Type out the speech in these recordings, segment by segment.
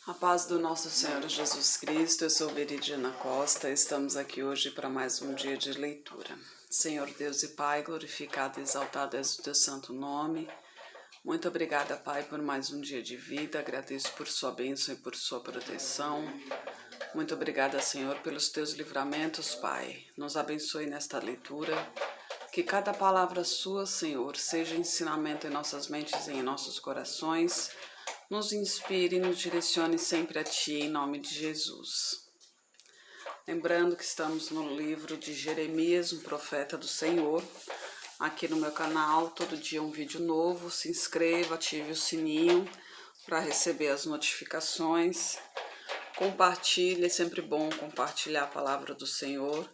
A paz do nosso Senhor Jesus Cristo, eu sou Veridiana Costa, estamos aqui hoje para mais um dia de leitura. Senhor Deus e Pai, glorificado e exaltado és o teu santo nome. Muito obrigada, Pai, por mais um dia de vida, agradeço por sua bênção e por sua proteção. Muito obrigada, Senhor, pelos teus livramentos, Pai. Nos abençoe nesta leitura. Que cada palavra sua, Senhor, seja ensinamento em nossas mentes e em nossos corações. Nos inspire e nos direcione sempre a Ti, em nome de Jesus. Lembrando que estamos no livro de Jeremias, um profeta do Senhor. Aqui no meu canal, todo dia um vídeo novo. Se inscreva, ative o sininho para receber as notificações. Compartilhe, é sempre bom compartilhar a palavra do Senhor.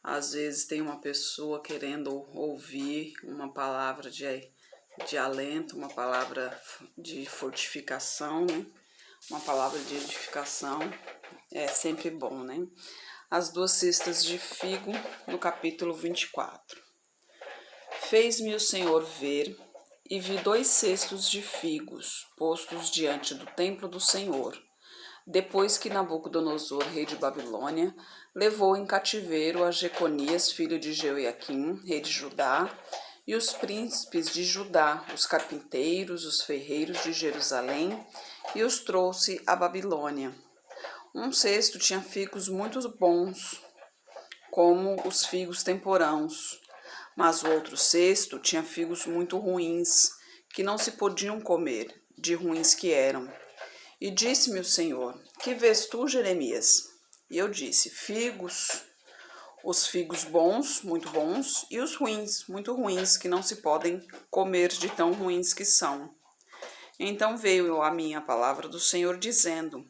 Às vezes tem uma pessoa querendo ouvir uma palavra de alento, uma palavra de fortificação, né? Uma palavra de edificação, é sempre bom, né? As 2 cestas de figo, no capítulo 24. Fez-me o Senhor ver, e vi 2 cestos de figos, postos diante do templo do Senhor, depois que Nabucodonosor, rei de Babilônia, levou em cativeiro a Jeconias, filho de Jeoiaquim, rei de Judá, e os príncipes de Judá, os carpinteiros, os ferreiros de Jerusalém, e os trouxe à Babilônia. Um cesto tinha figos muito bons, como os figos temporãos, mas o outro cesto tinha figos muito ruins, que não se podiam comer, de ruins que eram. E disse-me o Senhor: Que vês tu, Jeremias? E eu disse: Figos. Os figos bons, muito bons, e os ruins, muito ruins, que não se podem comer de tão ruins que são. Então veio a mim a palavra do Senhor, dizendo: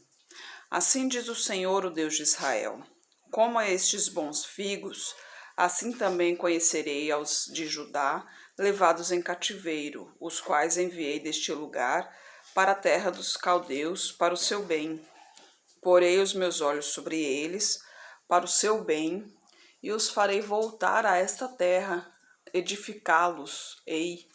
Assim diz o Senhor, o Deus de Israel: Como a estes bons figos, assim também conhecerei aos de Judá, levados em cativeiro, os quais enviei deste lugar para a terra dos caldeus, para o seu bem. Porei os meus olhos sobre eles, para o seu bem, e os farei voltar a esta terra, edificá-los-ei,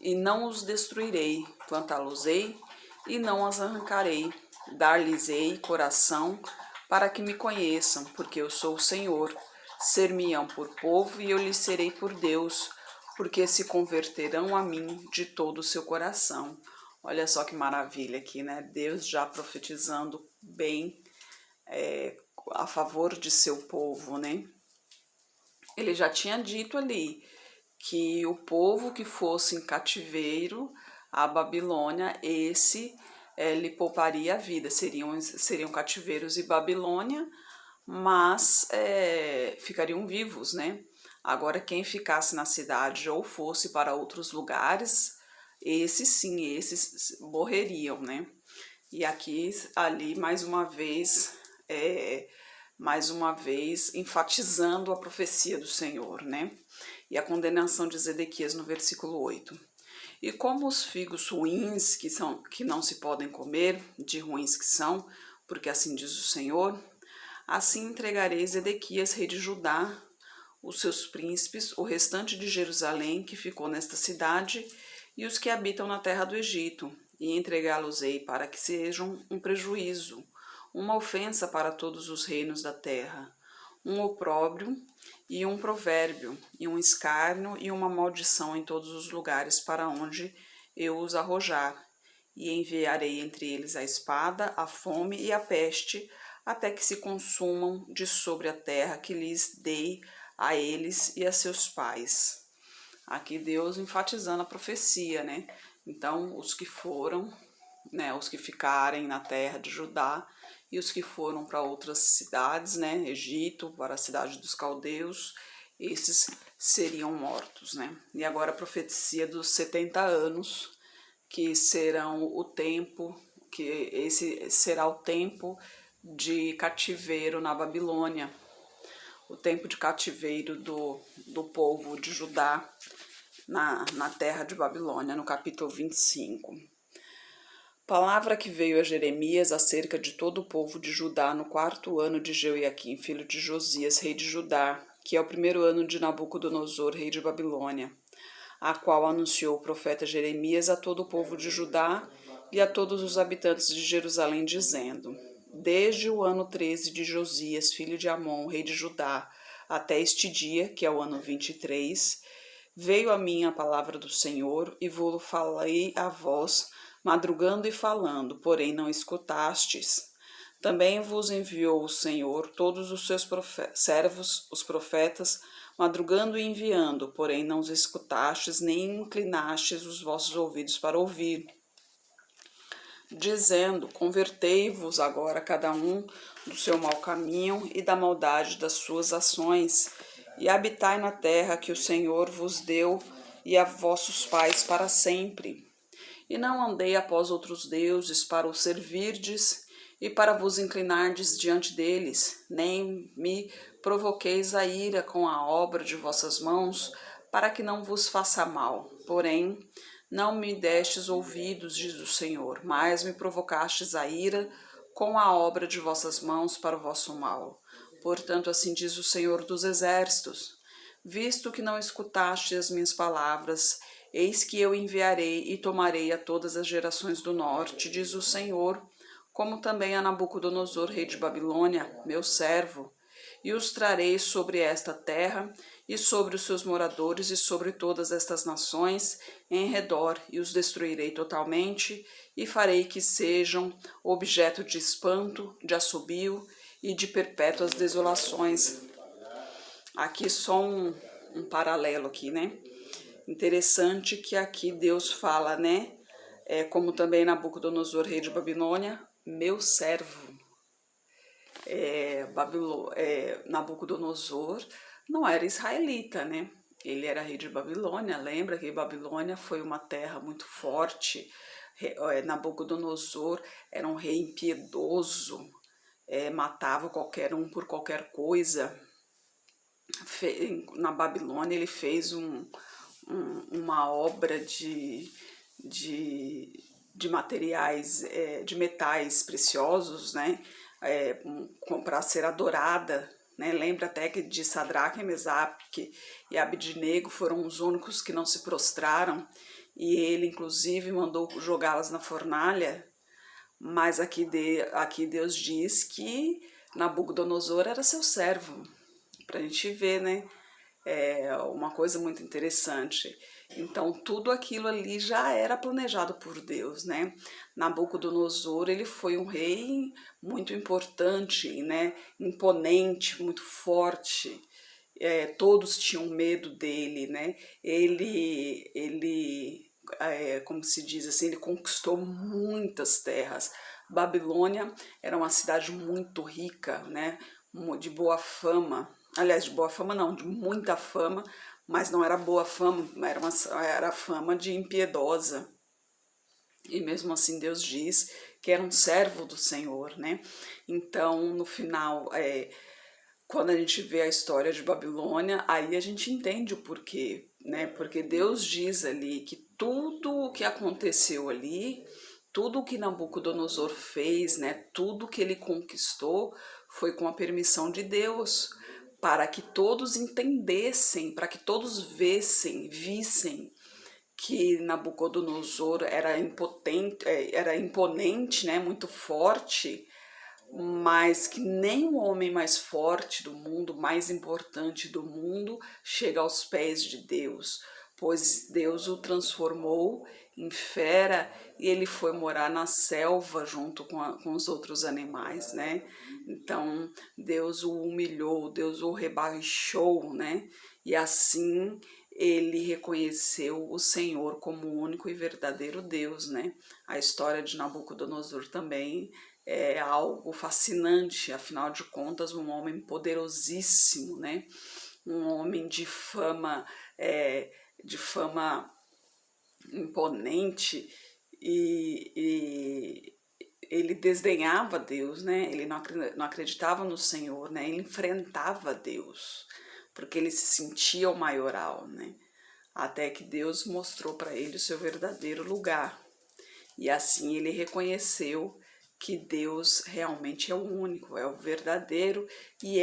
e não os destruirei, plantá-los-ei, e não as arrancarei, dar-lhes-ei coração, para que me conheçam, porque eu sou o Senhor. Ser-me-ão por povo, e eu lhes serei por Deus, porque se converterão a mim de todo o seu coração. Olha só que maravilha aqui, né? Deus já profetizando bem a favor de seu povo, né? Ele já tinha dito ali que o povo que fosse em cativeiro à Babilônia, esse lhe pouparia a vida. Seriam cativeiros em Babilônia, mas ficariam vivos, né? Agora, quem ficasse na cidade ou fosse para outros lugares, esses morreriam, né? E aqui, ali, mais uma vez, enfatizando a profecia do Senhor, né? E a condenação de Zedequias no versículo 8. E como os figos ruins, que não se podem comer, de ruins que são, porque assim diz o Senhor, assim entregarei Zedequias, rei de Judá, os seus príncipes, o restante de Jerusalém, que ficou nesta cidade, e os que habitam na terra do Egito, e entregá-los-ei para que sejam um prejuízo, uma ofensa para todos os reinos da terra, um opróbrio e um provérbio, e um escárnio e uma maldição em todos os lugares para onde eu os arrojar, e enviarei entre eles a espada, a fome e a peste, até que se consumam de sobre a terra que lhes dei a eles e a seus pais. Aqui Deus enfatizando a profecia, né? Então, os que foram, né, os que ficarem na terra de Judá e os que foram para outras cidades, né, Egito, para a cidade dos caldeus, esses seriam mortos, né? E agora a profecia dos 70 anos, que serão o tempo, que esse será o tempo de cativeiro na Babilônia, o tempo de cativeiro do povo de Judá na terra de Babilônia, no capítulo 25. Palavra que veio a Jeremias acerca de todo o povo de Judá no 4º ano de Jeoiaquim, filho de Josias, rei de Judá, que é o 1º ano de Nabucodonosor, rei de Babilônia, a qual anunciou o profeta Jeremias a todo o povo de Judá e a todos os habitantes de Jerusalém, dizendo: Desde o ano 13 de Josias, filho de Amon, rei de Judá, até este dia, que é o ano 23, veio a mim a palavra do Senhor, e vou-lo falei a vós, madrugando e falando, porém não escutastes. Também vos enviou o Senhor todos os seus servos, os profetas, madrugando e enviando, porém não os escutastes, nem inclinastes os vossos ouvidos para ouvir. Dizendo: Convertei-vos agora cada um do seu mau caminho e da maldade das suas ações, e habitai na terra que o Senhor vos deu e a vossos pais para sempre. E não andei após outros deuses para os servirdes e para vos inclinardes diante deles, nem me provoqueis a ira com a obra de vossas mãos, para que não vos faça mal. Porém, não me destes ouvidos, diz o Senhor, mas me provocastes a ira com a obra de vossas mãos para o vosso mal. Portanto, assim diz o Senhor dos Exércitos: visto que não escutaste as minhas palavras, eis que eu enviarei e tomarei a todas as gerações do norte, diz o Senhor, como também a Nabucodonosor, rei de Babilônia, meu servo, e os trarei sobre esta terra, e sobre os seus moradores, e sobre todas estas nações em redor, e os destruirei totalmente, e farei que sejam objeto de espanto, de assobio e de perpétuas desolações. Aqui só um paralelo aqui, né? Interessante que aqui Deus fala, né? Como também Nabucodonosor, rei de Babilônia, meu servo. Nabucodonosor não era israelita, né? Ele era rei de Babilônia. Lembra que Babilônia foi uma terra muito forte. Nabucodonosor era um rei impiedoso, matava qualquer um por qualquer coisa. Na Babilônia ele fez uma obra de materiais, de metais preciosos, né? Para ser adorada, né? Lembra até que de Sadraque, Mesaque e Abidnego foram os únicos que não se prostraram, e ele inclusive mandou jogá-las na fornalha. Mas aqui Deus diz que Nabucodonosor era seu servo, para a gente ver, né? Uma coisa muito interessante. Então, tudo aquilo ali já era planejado por Deus, né? Nabucodonosor, ele foi um rei muito importante, né? Imponente, muito forte. Todos tinham medo dele, né? Como se diz assim, ele conquistou muitas terras. Babilônia era uma cidade muito rica, né? De boa fama. Aliás, de boa fama não, de muita fama, mas não era boa fama, era fama de impiedosa. E mesmo assim Deus diz que era um servo do Senhor, né? Então, no final, quando a gente vê a história de Babilônia, aí a gente entende o porquê, né? Porque Deus diz ali que tudo o que aconteceu ali, tudo o que Nabucodonosor fez, né? Tudo que ele conquistou foi com a permissão de Deus, para que todos entendessem, para que todos vissem que Nabucodonosor era imponente, né? Muito forte, mas que nem o homem mais forte do mundo, mais importante do mundo, chega aos pés de Deus, pois Deus o transformou em fera e ele foi morar na selva junto com os outros animais, né? Então Deus o humilhou, Deus o rebaixou, né? E assim ele reconheceu o Senhor como o único e verdadeiro Deus, né? A história de Nabucodonosor também é algo fascinante, afinal de contas, um homem poderosíssimo, né? Um homem de fama imponente, e ele desdenhava Deus, né? Ele não acreditava no Senhor, né? Ele enfrentava Deus, porque ele se sentia o maioral, né? Até que Deus mostrou para ele o seu verdadeiro lugar. E assim ele reconheceu que Deus realmente é o único, é o verdadeiro e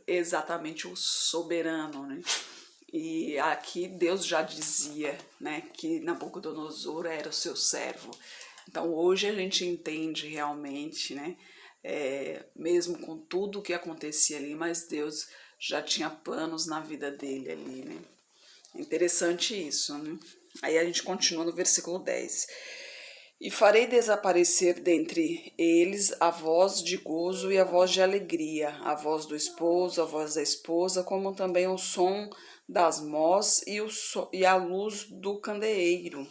exatamente o soberano, né? E aqui Deus já dizia, né, que Nabucodonosor era o seu servo. Então hoje a gente entende realmente, né? Mesmo com tudo o que acontecia ali, mas Deus já tinha planos na vida dele ali, né? É interessante isso, né? Aí a gente continua no versículo 10. E farei desaparecer dentre eles a voz de gozo e a voz de alegria, a voz do esposo, a voz da esposa, como também o som das mós e a luz do candeeiro.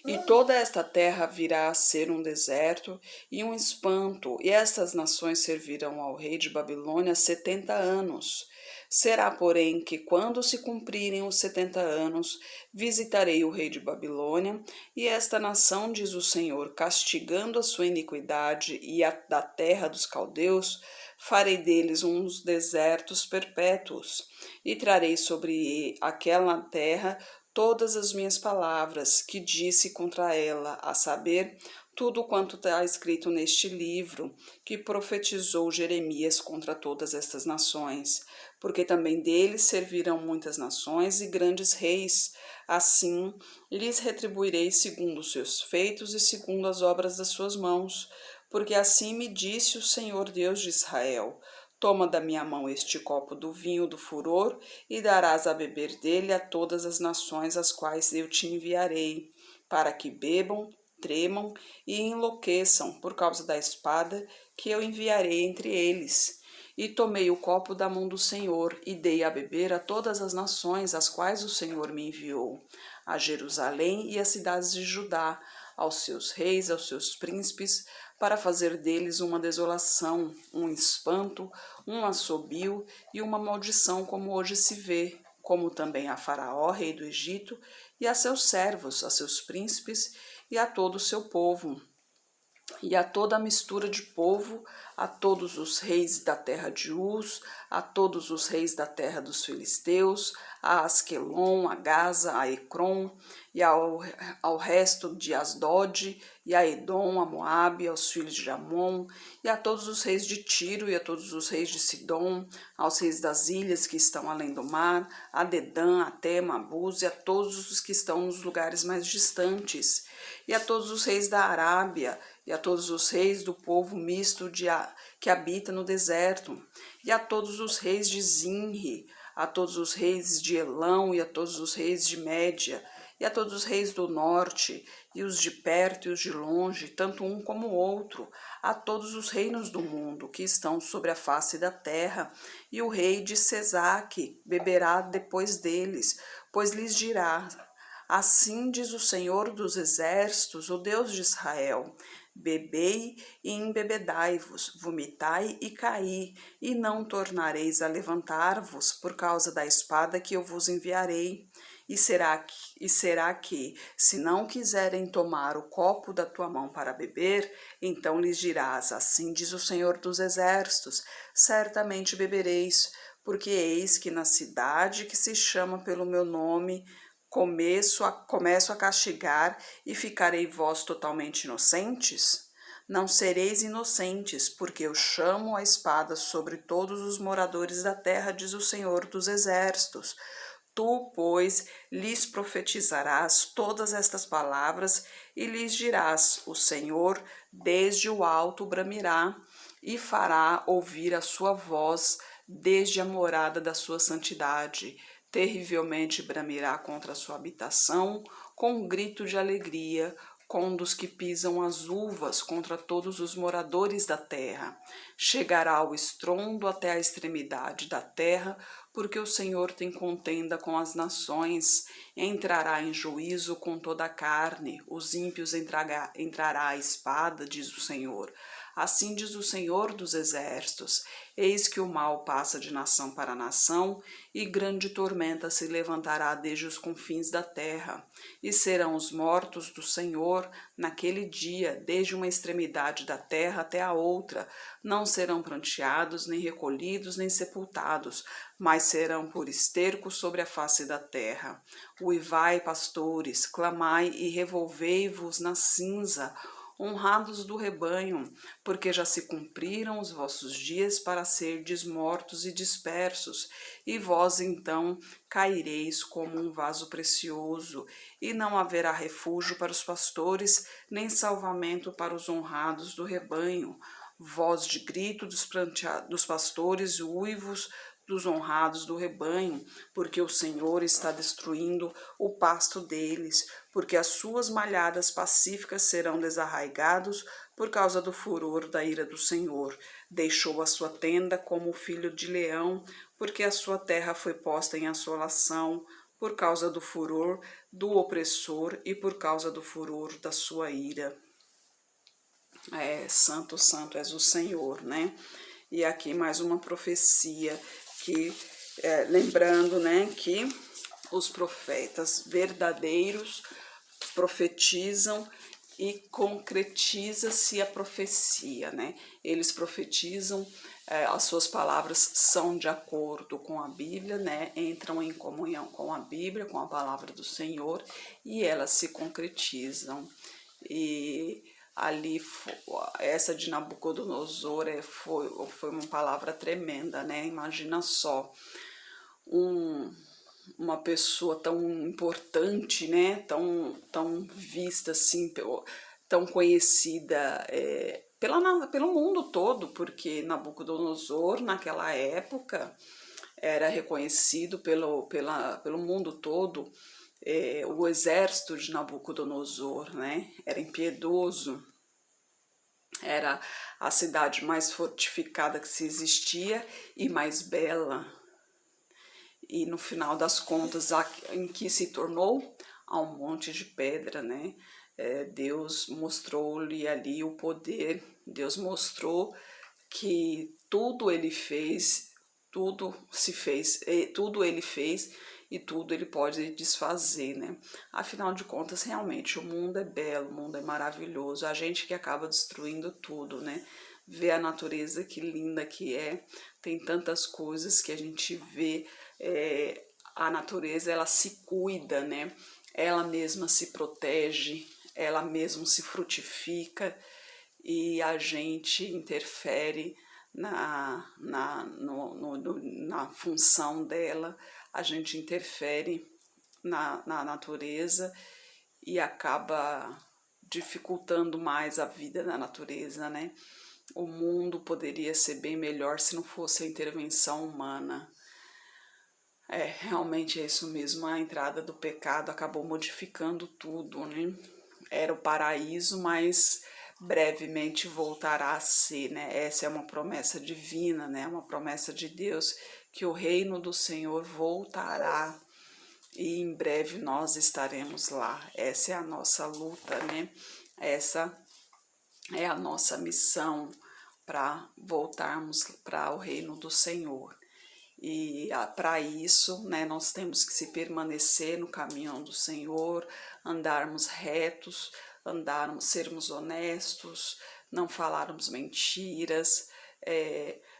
E toda esta terra virá a ser um deserto e um espanto, e estas nações servirão ao rei de Babilônia 70 anos. Será, porém, que quando se cumprirem os 70 anos, visitarei o rei de Babilônia, e esta nação, diz o Senhor, castigando a sua iniquidade e a da terra dos caldeus, farei deles uns desertos perpétuos, e trarei sobre aquela terra todas as minhas palavras que disse contra ela, a saber, tudo quanto está escrito neste livro, que profetizou Jeremias contra todas estas nações, porque também deles servirão muitas nações e grandes reis. Assim lhes retribuirei segundo os seus feitos e segundo as obras das suas mãos, porque assim me disse o Senhor Deus de Israel: toma da minha mão este copo do vinho do furor e darás a beber dele a todas as nações às quais eu te enviarei, para que bebam, tremam e enlouqueçam por causa da espada que eu enviarei entre eles. E tomei o copo da mão do Senhor e dei a beber a todas as nações às quais o Senhor me enviou, a Jerusalém e às cidades de Judá, aos seus reis, aos seus príncipes, para fazer deles uma desolação, um espanto, um assobio e uma maldição, como hoje se vê, como também a Faraó, rei do Egito, e a seus servos, a seus príncipes e a todo o seu povo, e a toda a mistura de povo, a todos os reis da terra de Uz, a todos os reis da terra dos filisteus, a Asquelon, a Gaza, a Ecrom, e ao resto de Asdod, e a Edom, a Moabe, aos filhos de Amon, e a todos os reis de Tiro, e a todos os reis de Sidom, aos reis das ilhas que estão além do mar, a Dedã, a Tema, a Buz, e a todos os que estão nos lugares mais distantes, e a todos os reis da Arábia, e a todos os reis do povo misto que habita no deserto, e a todos os reis de Zinri, a todos os reis de Elão, e a todos os reis de Média, e a todos os reis do norte, e os de perto e os de longe, tanto um como o outro, a todos os reinos do mundo que estão sobre a face da terra, e o rei de Sesaque beberá depois deles, pois lhes dirá: assim diz o Senhor dos exércitos, o Deus de Israel: bebei e embebedai-vos, vomitai e caí, e não tornareis a levantar-vos por causa da espada que eu vos enviarei. E será que, se não quiserem tomar o copo da tua mão para beber, então lhes dirás: assim diz o Senhor dos exércitos: certamente bebereis, porque eis que na cidade que se chama pelo meu nome, começo a castigar, e ficarei vós totalmente inocentes? Não sereis inocentes, porque eu chamo a espada sobre todos os moradores da terra, diz o Senhor dos exércitos. Tu, pois, lhes profetizarás todas estas palavras e lhes dirás: o Senhor desde o alto bramirá e fará ouvir a sua voz desde a morada da sua santidade. Terrivelmente bramirá contra a sua habitação, com um grito de alegria, com dos que pisam as uvas contra todos os moradores da terra. Chegará o estrondo até a extremidade da terra, porque o Senhor tem contenda com as nações, entrará em juízo com toda a carne, os ímpios entrará a espada, diz o Senhor. Assim diz o Senhor dos exércitos: eis que o mal passa de nação para nação, e grande tormenta se levantará desde os confins da terra. E serão os mortos do Senhor naquele dia, desde uma extremidade da terra até a outra. Não serão pranteados, nem recolhidos, nem sepultados, mas serão por esterco sobre a face da terra. Uivai, pastores, clamai e revolvei-vos na cinza, honrados do rebanho, porque já se cumpriram os vossos dias para serdes mortos e dispersos, e vós então caireis como um vaso precioso, e não haverá refúgio para os pastores, nem salvamento para os honrados do rebanho. Voz de grito dos pastores, uivos dos honrados do rebanho, porque o Senhor está destruindo o pasto deles, porque as suas malhadas pacíficas serão desarraigados por causa do furor da ira do Senhor. Deixou a sua tenda como filho de leão, porque a sua terra foi posta em assolação, por causa do furor do opressor e por causa do furor da sua ira. Santo, santo és o Senhor, né? E aqui mais uma profecia que, lembrando, né, que os profetas verdadeiros profetizam e concretiza-se a profecia, né? Eles profetizam, as suas palavras são de acordo com a Bíblia, né? Entram em comunhão com a Bíblia, com a palavra do Senhor, e elas se concretizam. E ali, essa de Nabucodonosor foi uma palavra tremenda, né? Imagina só, uma pessoa tão importante, né? Tão vista assim, tão conhecida pelo mundo todo, porque Nabucodonosor, naquela época, era reconhecido pelo mundo todo. O exército de Nabucodonosor, né? Era impiedoso, era a cidade mais fortificada que se existia e mais bela. E no final das contas, em que se tornou? A um monte de pedra, né? Deus mostrou-lhe ali o poder, Deus mostrou que tudo ele fez, tudo ele fez e tudo ele pode desfazer, né? Afinal de contas, realmente, o mundo é belo, o mundo é maravilhoso, a gente que acaba destruindo tudo, né? Ver a natureza, que linda que é, tem tantas coisas que a gente vê, a natureza, ela se cuida, né? Ela mesma se protege, ela mesma se frutifica, e a gente interfere na função dela, a gente interfere na natureza e acaba dificultando mais a vida da natureza, né? O mundo poderia ser bem melhor se não fosse a intervenção humana. Realmente é isso mesmo, a entrada do pecado acabou modificando tudo, né? Era o paraíso, mas brevemente voltará a ser, né? Essa é uma promessa divina, né? Uma promessa de Deus, que o reino do Senhor voltará e em breve nós estaremos lá. Essa é a nossa luta, né? Essa é a nossa missão para voltarmos para o reino do Senhor. E para isso, né, nós temos que se permanecer no caminho do Senhor, andarmos retos, sermos honestos, não falarmos mentiras,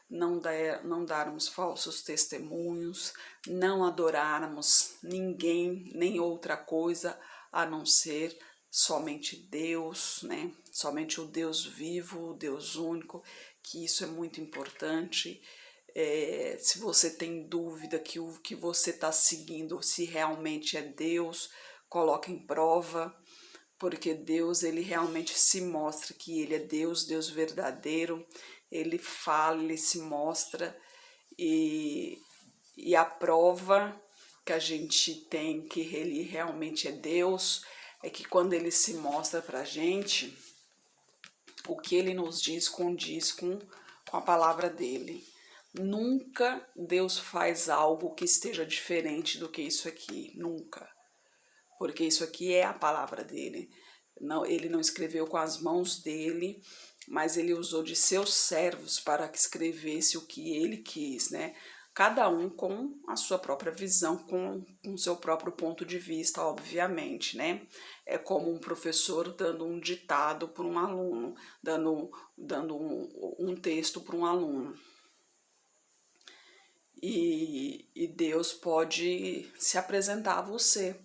não darmos falsos testemunhos, não adorarmos ninguém, nem outra coisa a não ser somente Deus, né? Somente o Deus vivo, o Deus único, que isso é muito importante. Se você tem dúvida que o que você está seguindo, se realmente é Deus, coloque em prova, porque Deus, ele realmente se mostra que ele é Deus, Deus verdadeiro, ele fala, ele se mostra, e a prova que a gente tem que ele realmente é Deus é que quando ele se mostra para a gente, o que ele nos diz condiz com a palavra dele. Nunca Deus faz algo que esteja diferente do que isso aqui, nunca. Porque isso aqui é a palavra dele. Não, ele não escreveu com as mãos dele, mas ele usou de seus servos para que escrevesse o que ele quis, né? Cada um com a sua própria visão, com o seu próprio ponto de vista, obviamente, né? É como um professor dando um ditado para um aluno, dando um texto para um aluno. E Deus pode se apresentar a você.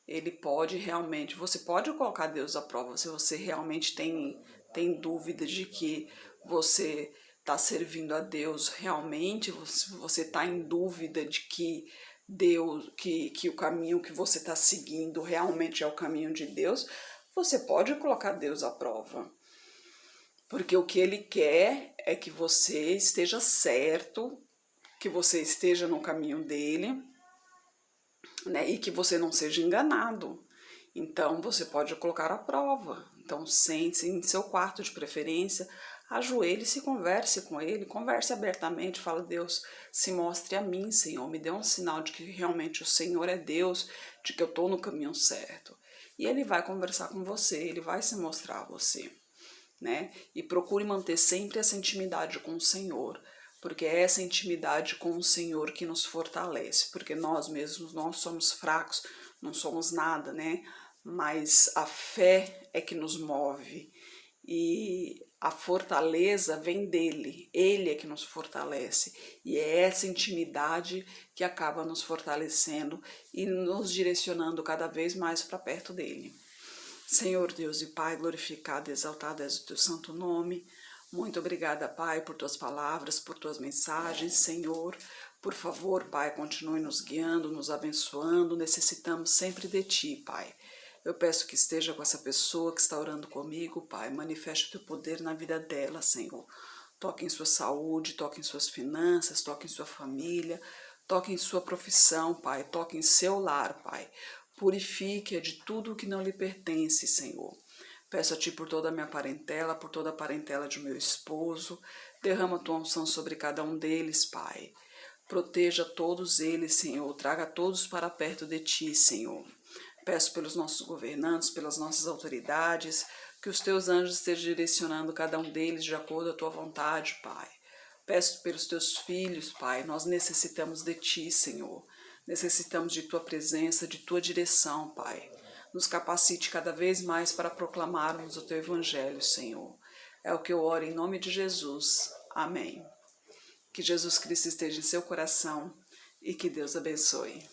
ele pode realmente, você pode colocar Deus à prova se você realmente tem dúvida de que você está servindo a Deus realmente, se você está em dúvida de que Deus, que o caminho que você está seguindo realmente é o caminho de Deus, você pode colocar Deus à prova. Porque o que ele quer é que você esteja certo, que você esteja no caminho dele, né? E que você não seja enganado. Então você pode colocar à prova. Então sente-se em seu quarto de preferência, ajoelhe-se e converse com ele, converse abertamente, fala: Deus, se mostre a mim, Senhor, me dê um sinal de que realmente o Senhor é Deus, de que eu estou no caminho certo. E ele vai conversar com você, ele vai se mostrar a você, né? E procure manter sempre essa intimidade com o Senhor, porque é essa intimidade com o Senhor que nos fortalece, porque nós mesmos, nós somos fracos, não somos nada, né? Mas a fé é que nos move e a fortaleza vem dele, ele é que nos fortalece, e é essa intimidade que acaba nos fortalecendo e nos direcionando cada vez mais para perto dele. Senhor Deus e Pai, glorificado e exaltado és o teu santo nome. Muito obrigada, Pai, por tuas palavras, por tuas mensagens, Senhor. Por favor, Pai, continue nos guiando, nos abençoando. Necessitamos sempre de Ti, Pai. Eu peço que esteja com essa pessoa que está orando comigo, Pai. Manifeste o teu poder na vida dela, Senhor. Toque em sua saúde, toque em suas finanças, toque em sua família, toque em sua profissão, Pai. Toque em seu lar, Pai. Purifique-a de tudo o que não lhe pertence, Senhor. Peço a Ti por toda a minha parentela, por toda a parentela de meu esposo. Derrama a Tua unção sobre cada um deles, Pai. Proteja todos eles, Senhor. Traga todos para perto de Ti, Senhor. Peço pelos nossos governantes, pelas nossas autoridades, que os Teus anjos estejam direcionando cada um deles de acordo com a Tua vontade, Pai. Peço pelos Teus filhos, Pai. Nós necessitamos de Ti, Senhor. Necessitamos de Tua presença, de Tua direção, Pai. Nos capacite cada vez mais para proclamarmos o Teu Evangelho, Senhor. É o que eu oro em nome de Jesus. Amém. Que Jesus Cristo esteja em seu coração e que Deus abençoe.